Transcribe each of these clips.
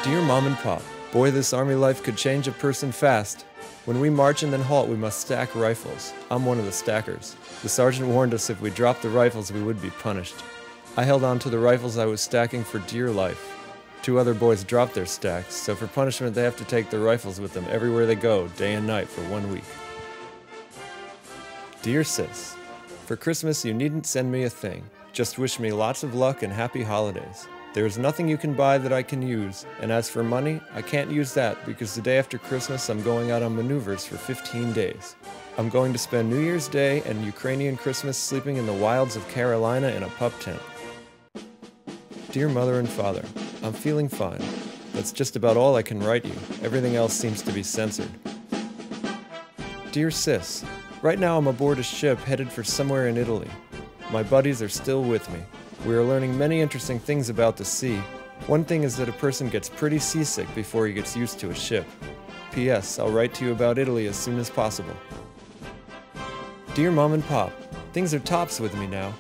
Dear Mom and Pop, boy, this army life could change a person fast. When we march and then halt, we must stack rifles. I'm one of the stackers. The sergeant warned us if we dropped the rifles, we would be punished. I held on to the rifles I was stacking for dear life. 2 other boys dropped their stacks, so for punishment they have to take their rifles with them everywhere they go, day and night, for 1 week. Dear Sis, for Christmas you needn't send me a thing. Just wish me lots of luck and happy holidays. There is nothing you can buy that I can use, and as for money, I can't use that because the day after Christmas I'm going out on maneuvers for 15 days. I'm going to spend New Year's Day and Ukrainian Christmas sleeping in the wilds of Carolina in a pup tent. Dear Mother and Father, I'm feeling fine. That's just about all I can write you. Everything else seems to be censored. Dear Sis, right now I'm aboard a ship headed for somewhere in Italy. My buddies are still with me. We are learning many interesting things about the sea. One thing is that a person gets pretty seasick before he gets used to a ship. P.S. I'll write to you about Italy as soon as possible. Dear Mom and Pop, things are tops with me now.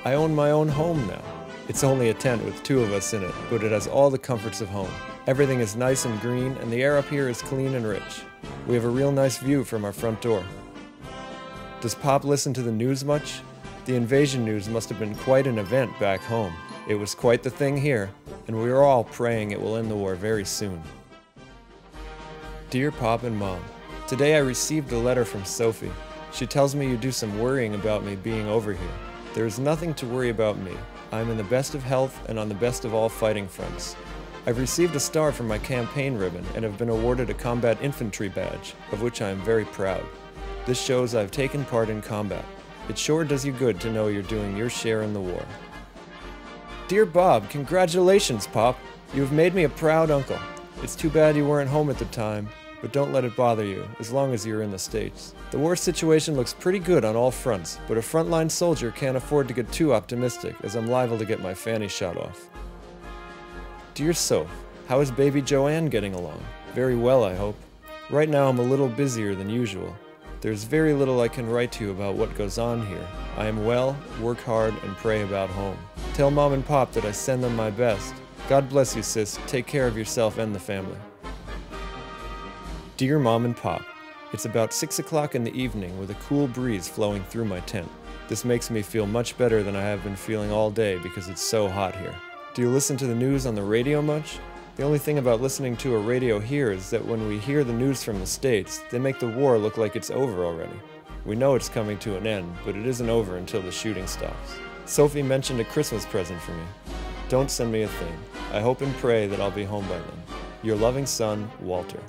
I own my own home now. It's only a tent with 2 of us in it, but it has all the comforts of home. Everything is nice and green, and the air up here is clean and rich. We have a real nice view from our front door. Does Pop listen to the news much? The invasion news must have been quite an event back home. It was quite the thing here, and we are all praying it will end the war very soon. Dear Pop and Mom, today I received a letter from Sophie. She tells me you do some worrying about me being over here. There is nothing to worry about me. I am in the best of health and on the best of all fighting fronts. I've received a star from my campaign ribbon and have been awarded a combat infantry badge, of which I am very proud. This shows I've taken part in combat. It sure does you good to know you're doing your share in the war. Dear Bob, congratulations, Pop. You have made me a proud uncle. It's too bad you weren't home at the time, but don't let it bother you, as long as you're in the States. The war situation looks pretty good on all fronts, but a frontline soldier can't afford to get too optimistic, as I'm liable to get my fanny shot off. Dear Soph, how is baby Joanne getting along? Very well, I hope. Right now I'm a little busier than usual. There's very little I can write to you about what goes on here. I am well, work hard, and pray about home. Tell Mom and Pop that I send them my best. God bless you, sis. Take care of yourself and the family. Dear Mom and Pop, it's about 6 o'clock in the evening with a cool breeze flowing through my tent. This makes me feel much better than I have been feeling all day because it's so hot here. Do you listen to the news on the radio much? The only thing about listening to a radio here is that when we hear the news from the States, they make the war look like it's over already. We know it's coming to an end, but it isn't over until the shooting stops. Sophie mentioned a Christmas present for me. Don't send me a thing. I hope and pray that I'll be home by then. Your loving son, Walter.